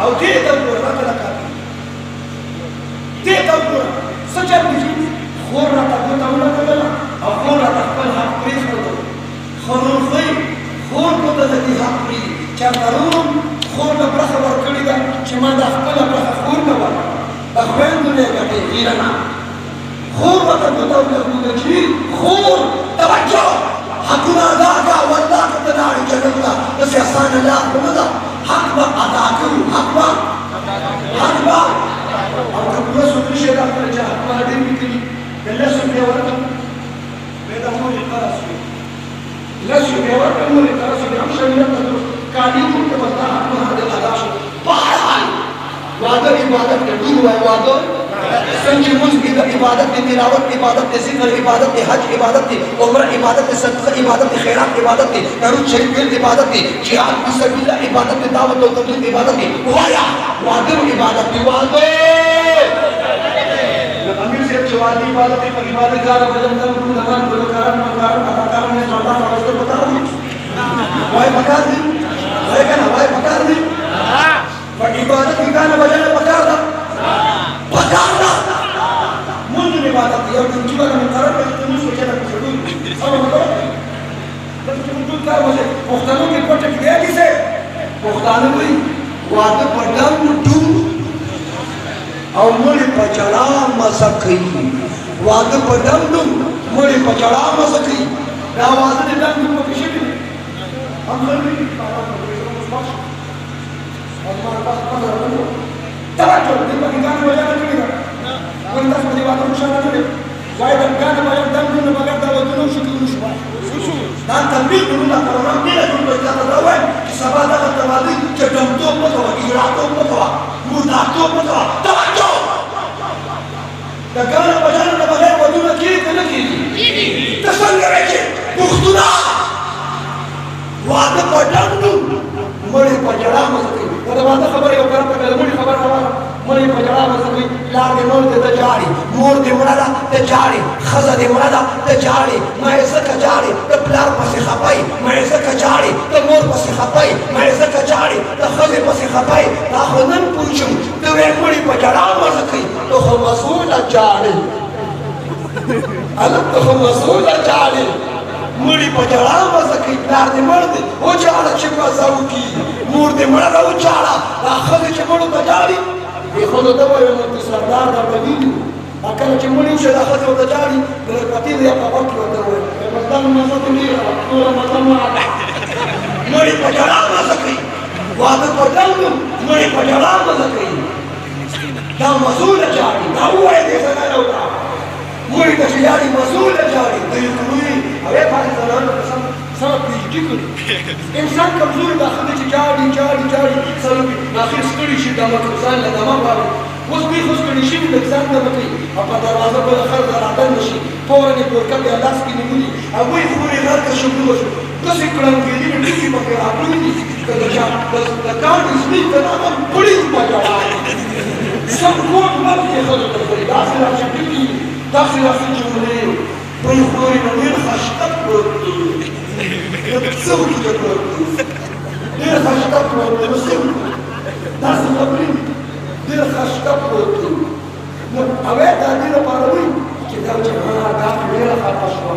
او دې ته وګوره راته لکه دې ته وګوره څه چل دي خور راته ګوته ولګوله او خور راته خپل حق پرېښودو خرور ښایي خور ګوته د دې حق پرېږدي چېرته روم خور ته برخه ورکړې ده چې ما دا خپله برخه خور ته ورکړه د خویندو نه یې ګټې غیره نه خور ورته ګوته ولګوله چې خور توجه حقونه ادا کړه والله که ته لاړې جنت ته داسې اسانه لار خو نه ده حق به ادا کوو حق به او که پوره څوک نه شي ادا کړی چې حق به ډېر وي کلي د لسو بیا ورکړم بیا د مور یې قرض وي لسو بیا ورکړم مور یې قرض وي هم شریعت ته درست کالي ټول ته به ستا حقونه دې ادا شو بهرحال واده عبادت دی ټول وایي واده څنګه چې مونځ عبادت دی تلاوت عبادت دی ذکر عبادت دی حج عبادت دی عمره عبادت دی صدقه عبادت دی خیرات عبادت دی درود شریف ویل عبادت دی جهاد فی سبیل الله عبادت دی دعوت او تبلیغ عبادت دی وایا واده عبادت دی واده امیر صاحب چې واده عبادت دی په عبادت ګاره بدل کړو نمان ګلکاران مکاران اداکاران نه څنګه تاسو ته پتا وي وای پکار دی وای کنه وای پکار دی په عبادت کې ګانه بدل پکار ده پکار ده مونږ عبادت یو چې موږ مقرر کړو چې موږ څه نه کوو سمه ده چې موږ کار وځي پښتنو کې پټه کې دی څه پښتانه وي واده په ډم ټو او مړ په چړا مزه کوي واده په ډم ټو مړ په چړا مزه کوي دا واده د ډم ټو په شي دي هم غوړي توجه دې په ګان وجه نه کړی ول تاسو په دې واده خوشاله نه دي وای دا ګان وجه دم نه مګر دا ودونو شو کیږي شو دا تطبیق نه کړو نه له ټول ځای ته وای چې سبا دا توادي چې دم ته په توګه اجرا ته په توګه مودا ته په توګه توجه دا ګان وجه نه بغیر ودونو کیږي نه کیږي څنګه راځي پښتون واده په ډنګ مړی په جړا مزه کوي دا واده خبره یو کار په مړی خبره راوړه مړی په جړا مزه کوي لار دې مور دې ته جاړي مور دې مړه ده ته جاړي ښځه دې مړه ده ته جاړي مړی ځکه جاړي ته پلار پسې خپئ مړی ځکه جاړي ته مور پسې خپئ مړی ځکه جاړي ته ښځې پسې خپئ دا خو نن پوه شوم ته وایې مړی په جړا مزه کوي ته خو مسؤله جاړي هلک ته خو مسؤله جاړي مړی په جړا مزه کوي پلار دې مړ دی وچاړه چې مزه وکړي مور دې مړه ده وچاړه دا ښځې چې مړو ته جاړي دې خو نو ته وایې نو ته سردار درته ویني کله چې مړ شي دا ښځې ورته جاړي د پتي دې په غوږ کې ورته وایي مزدان مزه ته ډېره ټوله مزه مه مړی په جړا مزه کوي واده په ډنګ مړی په جړا مزه کوي دا مسؤله جاړي دا ووایه دې څنګه نه وکړه مړی ته چې جاړي مسؤله جاړي دوی کوي اوی باندې زنانو قسم سره پیږي کړي انسان کمزوري دا خدای چې جاړي سره اخر ستړي شي دا مطلب ځان له دمه باندې اوس دوی خو ستړي شوي د ځان نه کوي او په دروازه په خر راټن نشي فورا یې پورکه بیا لاس کې نیولي هغوی خورې غر ته شملو شو داسې کړنګېدي نو ټکي پکې راپرېږدي که د کاڼي سپي ته راغله پړي په جړا سم کور مرګ یې ښځو ته کوي داسې راشي ټکي داسې راشي جملې دوی خورې نو ډېر خشته پروت دي څه وکړي چې پروت دي ډېر خشته پروت دي نو څه وکړي داسې خبرې دي ډېر خشته پروت دي نو اوی دا دې لپاره وایي چې دا چې دا ډېره خطا شوه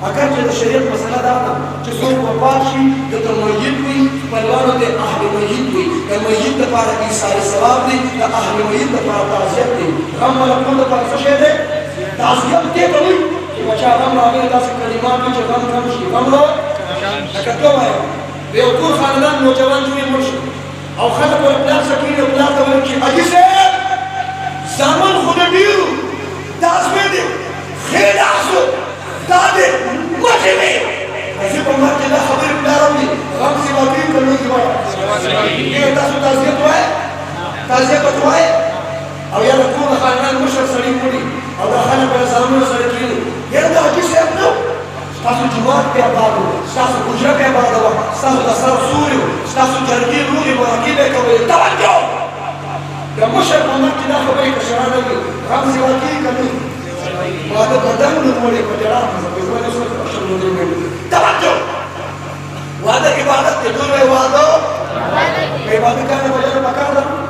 اگر چې د شریعت مسله دا ده چې څوک وفات شي دته میت وي خپلوانو د اهل میت وي د میت دپاره ایثار ثواب دی د اهل میت دپاره تعزیت دی غم ملکون دپاره څه شی دی تعزیت دې ته وایي چې بچا غم راغلی داسې کلمات وي چې غم کم شي غم را لکه ته وایه د یو کور خاندان نوجوان جوړې مړ شو او خلک ور پلار څه کېږي پلار ته وایي چې حاجي صاحب زامن خو د ډېرو دا زوی دی ښې لاسو دا دې مټې وې زه په مرګ کې دا خبرې پلار اوري غم سیوا کوي که لوی وایه تاسو تعزیت وایه تعزیت ورته وایه او یا د کور د خاندان مشر سړي مړي او دا خلک به له زامنو سره کېني یاره د حاجي صاحب نه ستاسو جومات بیا آباد و ستاسو حجره بیا آباده وه ستاسو د سر سوري و ستاسو جرګې روغې مرکې به یې کولې توجه د مشر په مرګ کې دا خبرې کشران وي غم سیوا کېږي که نه واده په ډنګ نه مړې په جړا توجه واده عبادت دی ټول واده عبادت کانه وجه پکار ده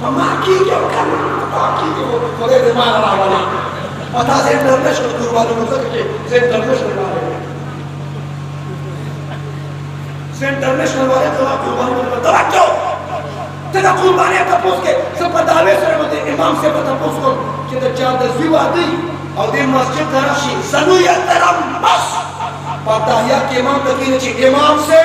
ma chi che ho chiamato, ma chi che volete mai la lava ma da sempre il resto curvato non so che sempre il resto sempre il resto va a la curvato da faccio te da curvanetta puske se padave se imam se pata pusko che da jada ziwadi au din masjid tarashi sanuya tarambas pataya ke imam takine che imam se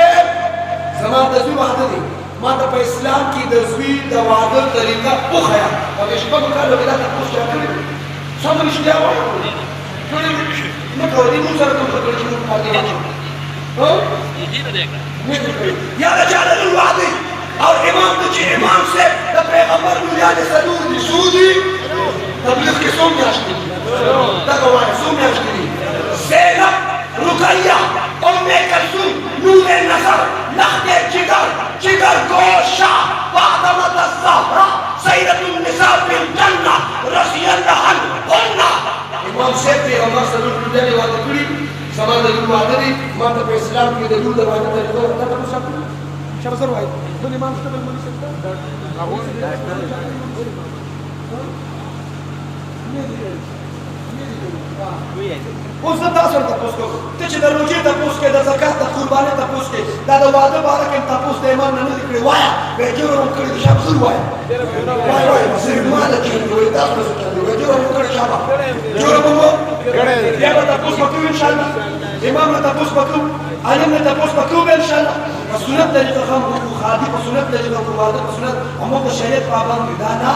zaman da ziwadi ما ته په اسلام کې د زوی د واده طریقه وخیا او د شپږ کالو کې دا تاسو کړی څنګه نشته وایي کړی نه کوي موږ سره کوم څه چې موږ پاتې هو یا رجال الوادي او امام د چې امام سے د پیغمبر میلاد صدور دي سودي تبلیغ کې څوم یاشتي دا کوي څوم یاشتي زینب رقیہ ام کلثوم نور النظر نخل جگر گوشہ فاطمہ الزہرا سیدۃ النساء فی الجنہ رضی اللہ عنہن امام سے پیغمبر صلی اللہ علیہ وسلم وعده کړی زمان د وعده دي ما ته په اسلام کې د دود وعده ده دا تاسو شابه سره وایي د امام څخه بل مونږ څه اوس دا تاسو ته پوښتنه کوم ته چې د روزي ته پوښتنه د زکات د قرباني ته پوښتنه دا د واده باره کې ته پوښتنه ایمان نه لیکي وایا به جوړ کړی د شاب زور وایا وایا مسیر مال چې دوی تاسو ته به جوړ کړی شاب جوړ مو کړی بیا به تاسو کوم ان شاء الله امام ته تاسو کوم عالم ته تاسو کوم ان شاء الله سنت طریقه هم خادي په سنت طریقه واده په سنت امو د شریعت پابند دا نه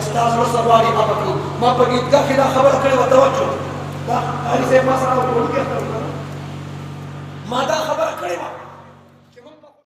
استاد رسواري ابکو ما په دې کې دا خبر کړی و توجه دا هغه څه ما سره وکړل ما دا خبره کړې